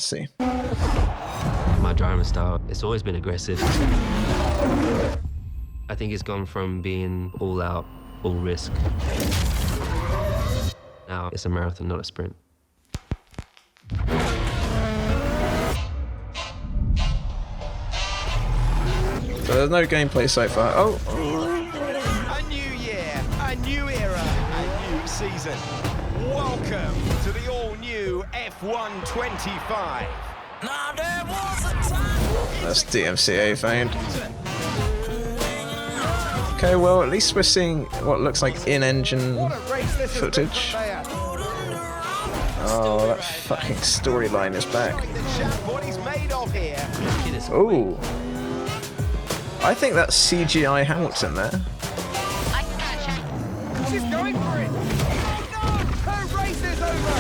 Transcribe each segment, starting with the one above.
Let's see. My driving style, it's always been aggressive. I think it's gone from being all out, all risk. Now it's a marathon, not a sprint. So there's no gameplay so far. Oh! A new year, a new era, a new season. Welcome to the all-new F1 25. Now there was a time. That's DMCA found. Okay, well, at least we're seeing what looks like in-engine footage. Oh, that fucking storyline is back. What he's made of here. Ooh. I think that's CGI Hamilton there. She's going for it. Oh no, her race is over.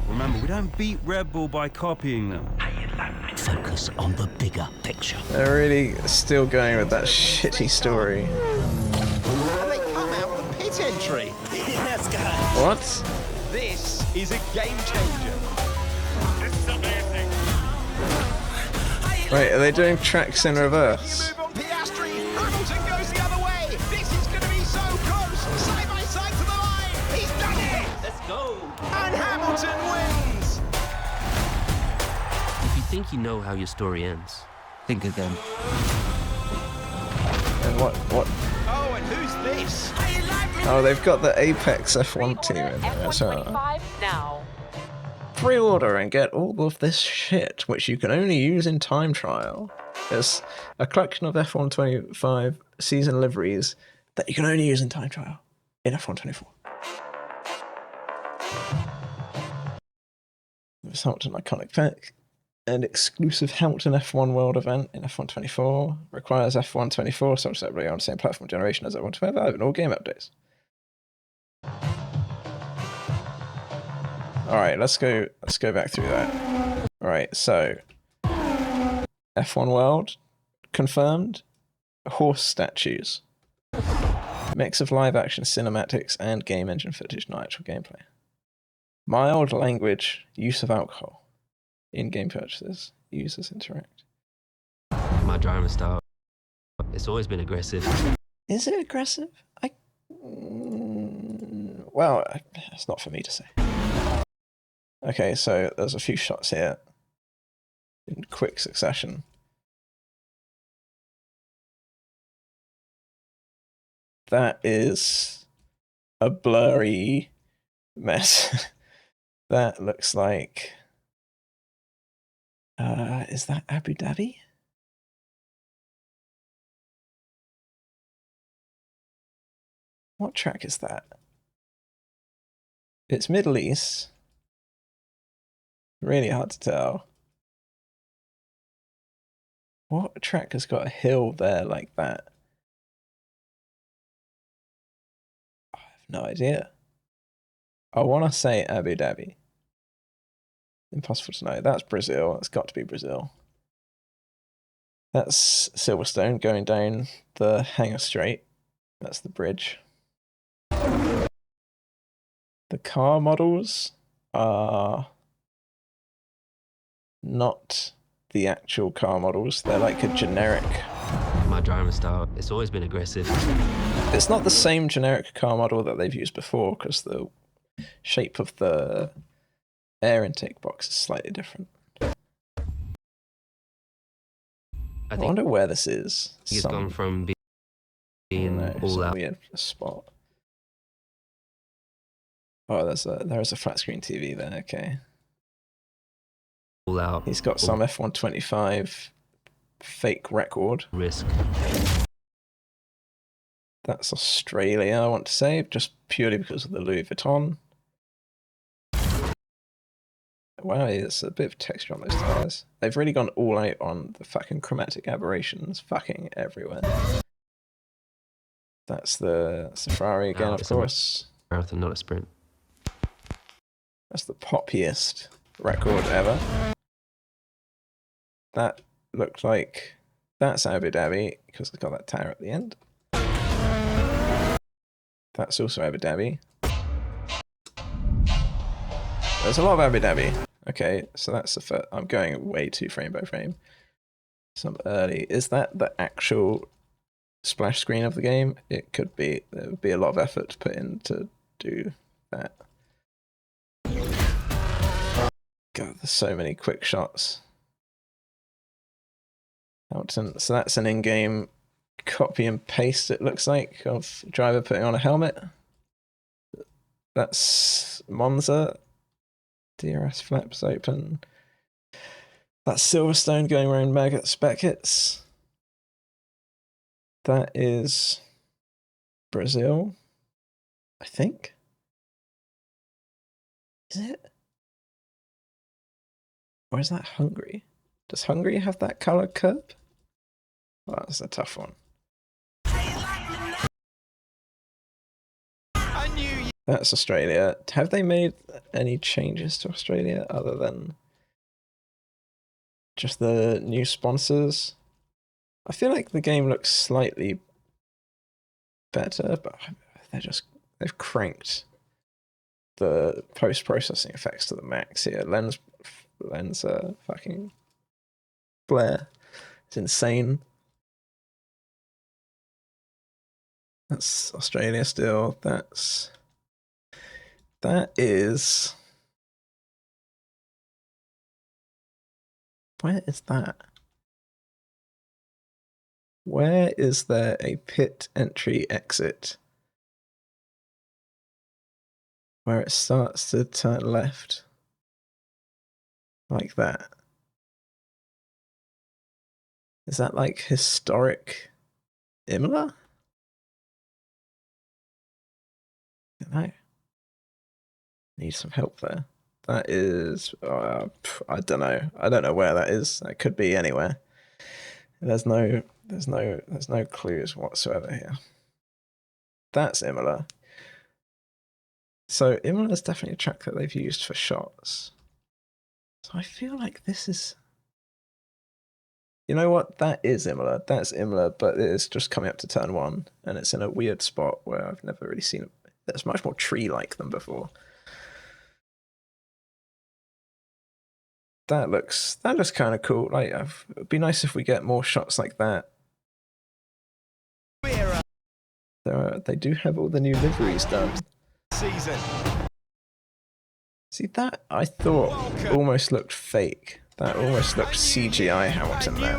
Remember, we don't beat Red Bull by copying them. Focus on the bigger picture. They're really still going with that shitty story. And they come out with a pit entry. Let's go. What? This is a game changer. This is amazing. Wait, are they doing tracks in reverse? Move on Piastri. Hamilton goes the other way. This is going to be so close. Side by side to the line. He's done it. Let's go! And Hamilton wins. If you think you know how your story ends, Think again. And what? Oh, and who's this? Oh, they've got the Apex F1 team in there. So Now. pre-order and get all of this shit, which you can only use in time trial. There's a collection of F1 25 season liveries that you can only use in time trial in F1 24. This Hamilton iconic pack and exclusive Hamilton F1 World event in F1 24 requires F1 24 so separately on the same platform generation as F1 25 and all game updates. Alright, let's go back through that. Alright, so F1 World confirmed. Horse statues. Mix of live action cinematics and game engine footage, not actual gameplay. Mild language, use of alcohol. In-game purchases, users interact. my driving style, it's always been aggressive. Is it aggressive? Well, it's not for me to say. Okay, so there's a few shots here in quick succession. That is a blurry mess. That looks like... is that Abu Dhabi? What track is that? It's Middle East. Really hard to tell. What track has got a hill there like that? I have no idea. I want to say Abu Dhabi. Impossible to know. That's Brazil. It's got to be Brazil. That's Silverstone going down the Hangar Straight. That's the bridge. The car models are not the actual car models. They're like a generic... My driving style, it's always been aggressive. It's not the same generic car model that they've used before because the shape of the air intake box is slightly different. I wonder where this is. It's gone from being all some out. weird spot. Oh, there is a flat screen TV there. Okay. All out. He's got some F1 25 fake record. Risk. That's Australia, I want to say, just purely because of the Louis Vuitton. Wow, there's a bit of texture on those tires. They've really gone all out on the fucking chromatic aberrations fucking everywhere. That's the Ferrari again, of course. Marathon, not a sprint. That's the poppiest record ever. That looked like... That's Abu Dhabi, because it's got that tower at the end. That's also Abu Dhabi. There's a lot of Abu Dhabi. Okay, so that's the first. I'm going way too frame by frame. Some early. Is that the actual splash screen of the game? It could be. There would be a lot of effort to put in to do that. God, there's so many quick shots. Hamilton. So that's an in-game copy and paste, it looks like, of driver putting on a helmet. That's Monza. DRS flaps open. That's Silverstone going around Maggots Beckett's. That is Brazil, I think. Is it? Or is that Hungary? Does Hungary have that color curve? Well, that's a tough one. That's Australia. Have they made any changes to Australia other than just the new sponsors? I feel like the game looks slightly better, but they've cranked the post-processing effects to the max here. Lens fucking flare. It's insane. That's Australia still. That is... Where is that? Where is there a pit entry exit where it starts to turn left like that? Is that like historic Imola? I don't know. Need some help there. That is, I don't know. I don't know where that is. That could be anywhere. There's no clues whatsoever here. That's Imola. So Imola is definitely a track that they've used for shots. So I feel like this is... You know what? That is Imola. That's Imola, but it's just coming up to turn 1, and it's in a weird spot where I've never really seen it. There's much more tree-like than before. That looks kind of cool. Like, it'd be nice if we get more shots like that. They do have all the new liveries done. See, that I thought almost looked fake. That almost looked CGI Hamilton there.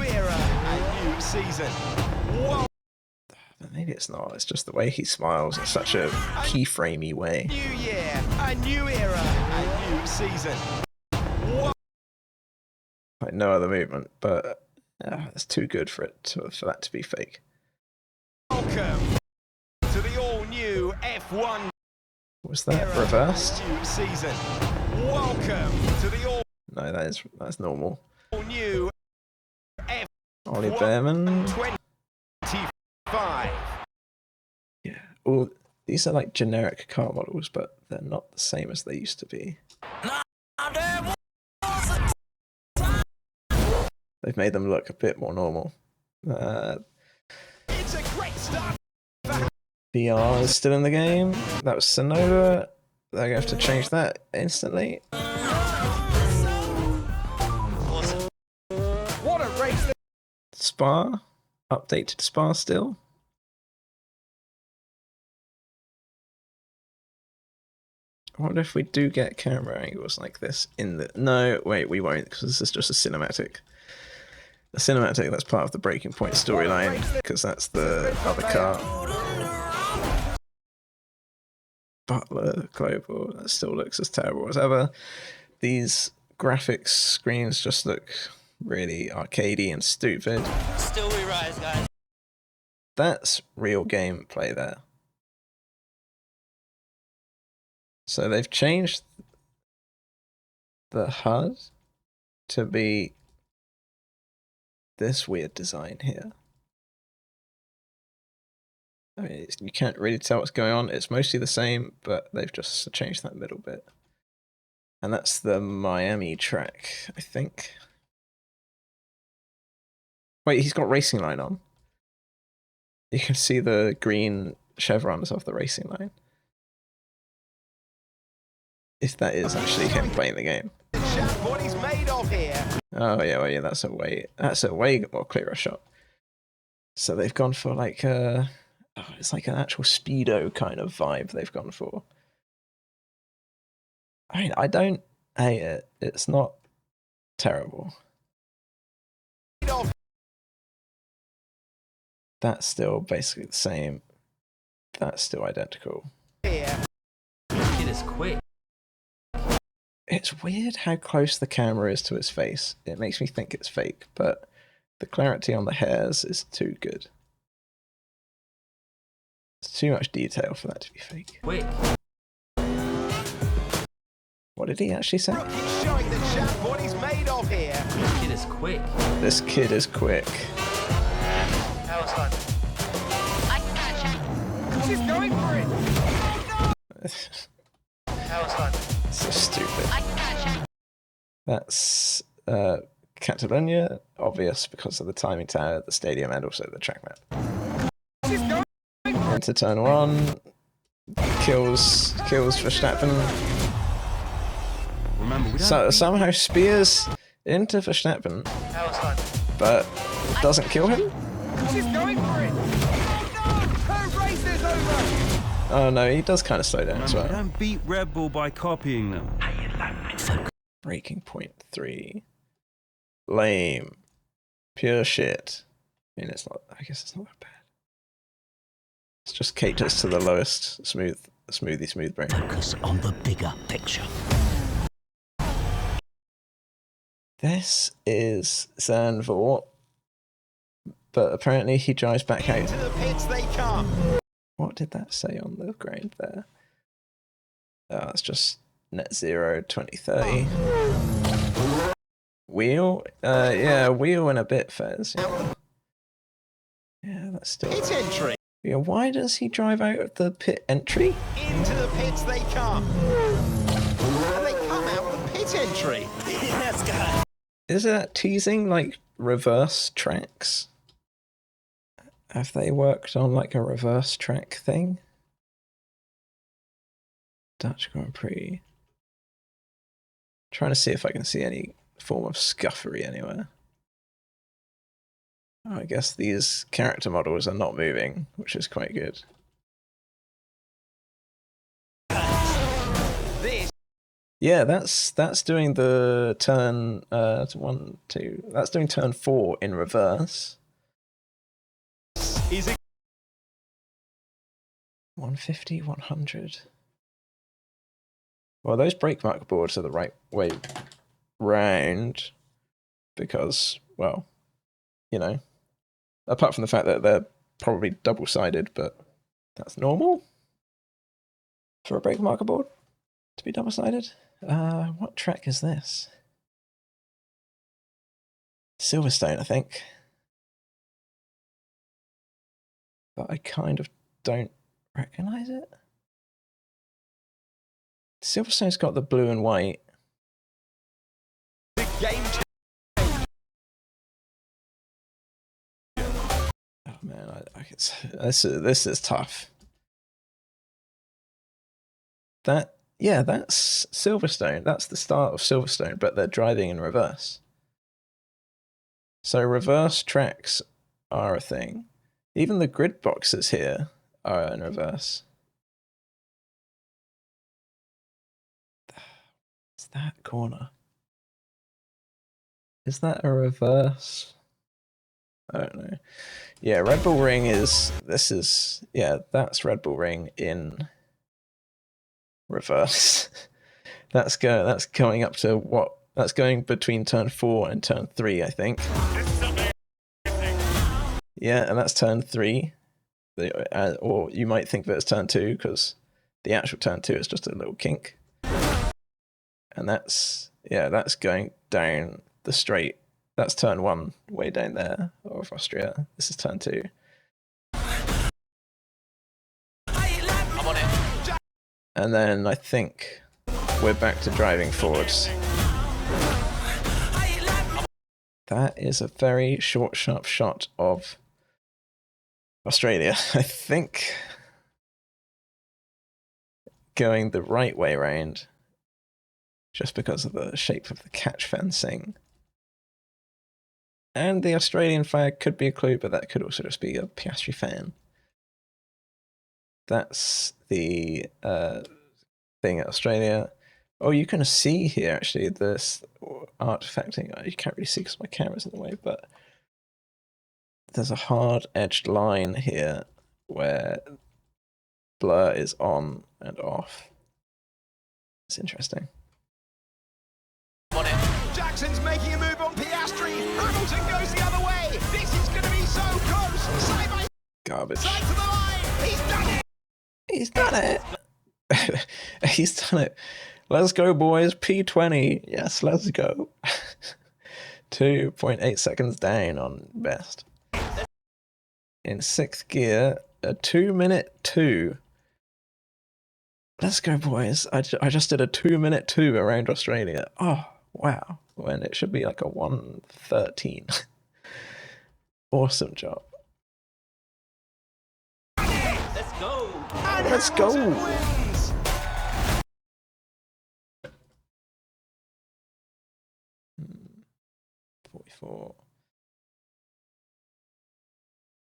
But maybe it's not. It's just the way he smiles in such a keyframey way. New year, a new era, a new season. Like no other movement, but it's too good for that to be fake. Welcome to the all-new F1. Was that reversed? New season. Welcome to the all. No, that's normal. New F1 Ollie Behrman. 25. Yeah. All these are like generic car models, but they're not the same as they used to be. They've made them look a bit more normal. It's a great start. VR is still in the game. That was Sonoda. They're going to have to change that instantly. What a race! Spa. Updated Spa still. I wonder if we do get camera angles like this in the... No, wait, we won't, because this is just a cinematic. A cinematic that's part of the Breaking Point storyline, because that's the other car. Butler Global, that still looks as terrible as ever. These graphics screens just look really arcadey and stupid. Still we rise, guys. That's real gameplay there. So they've changed the HUD to be this weird design here. I mean, you can't really tell what's going on. It's mostly the same, but they've just changed that middle bit. And that's the Miami track, I think. Wait, he's got Racing Line on. You can see the green chevrons off the Racing Line. If that is actually him playing the game. chap what he's made of here. Oh yeah, well, yeah, that's a way more clearer shot. So they've gone for like it's like an actual speedo kind of vibe they've gone for. I mean, I don't hate it. It's not terrible. Made of That's still basically the same. That's still identical. here. It is quick. It's weird how close the camera is to his face. It makes me think it's fake, but the clarity on the hairs is too good. It's too much detail for that to be fake. Quick. What did he actually say? He's showing the chap what he's made of here. It is quick. This kid is quick. She's going for it. So stupid. That's Catalonia, obvious because of the timing tower, the stadium, and also the track map. She's going. Into turn one, kills Verstappen. Remember, we don't So beat somehow spears into Verstappen, but doesn't kill him. She's going for it. No, her race is over. Oh no, he does kind of slow down as Remember, we well. don't beat Red Bull by copying them. Breaking point 3. Lame. Pure shit. I mean, it's not. I guess it's not that bad. It's just caters to the lowest smooth brain. Focus on the bigger picture. This is Zandvoort, but apparently he drives back out. Into the pits they come. What did that say on the ground there? Oh, it's just net zero 2030. Wheel? Yeah, wheel and a bit, Fez. Yeah, that's still. Pit entry. Yeah, why does he drive out of the pit entry? Into the pits they come. And they come out the pit entry. Yes, guy. Is that teasing like reverse tracks? Have they worked on like a reverse track thing? Dutch Grand Prix. Trying to see if I can see any form of scuffery anywhere. Oh, I guess these character models are not moving, which is quite good. This Yeah, that's doing the turn 1, 2. That's doing turn 4 in reverse. is a 150, 100. Well, those brake mark boards are the right way round because, well, you know, apart from the fact that they're probably double-sided, but that's normal for a brake marker board to be double-sided. What track is this? Silverstone, I think. But I kind of don't recognize it. Silverstone's got the blue and white. big game. Oh man, this is tough. That's Silverstone. That's the start of Silverstone, but they're driving in reverse. So reverse tracks are a thing. Even the grid boxes here are in reverse. What's that corner? Is that a reverse? I don't know. Yeah, Red Bull Ring that's Red Bull Ring in reverse. That's coming up to what? That's going between turn 4 and turn 3, I think. Yeah, and that's turn 3. Or you might think that it's turn 2 because the actual turn 2 is just a little kink. And that's going down the straight. That's turn 1 way down there of Austria. This is turn 2. And then I think we're back to driving forwards. That is a very short, sharp shot of Australia. I think going the right way round just because of the shape of the catch fencing. And the Australian flag could be a clue, but that could also just be a Piastri fan. That's the thing at Australia. Oh, you can see here actually this artifacting. You can't really see because my camera's in the way, but there's a hard-edged line here where blur is on and off. It's interesting. Jackson's making a move on Piastri. Hamilton goes the other way. This is going to be so close. Side by Garbage. side to the line. He's done it. He's done it. He's done it. Let's go, boys. P20. Yes, let's go. 2.8 seconds down on best. In 6th gear, a 2-minute 2. Let's go, boys. I just did a 2-minute 2 around Australia. Oh, wow. When it should be like a 1:13. Awesome job. Let's go. And Let's go. Hamilton wins. Hmm. 44.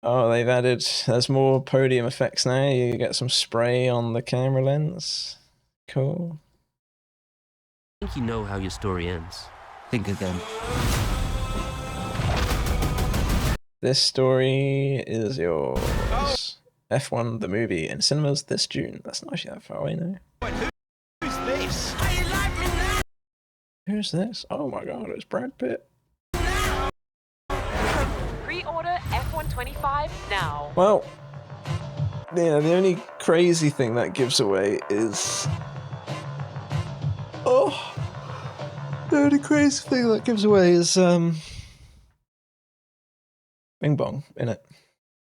Oh, they've added, there's more podium effects now. You get some spray on the camera lens. Cool. I think you know how your story ends. Think again. This story is yours. F1 the movie in cinemas this June. That's not actually that far away now. Who's this? Who's this? Oh my god, it's Brad Pitt. Pre-order F125 now. Well, yeah, the only crazy thing that gives away is... Oh! The only crazy thing that gives away is, Bing Bong, innit?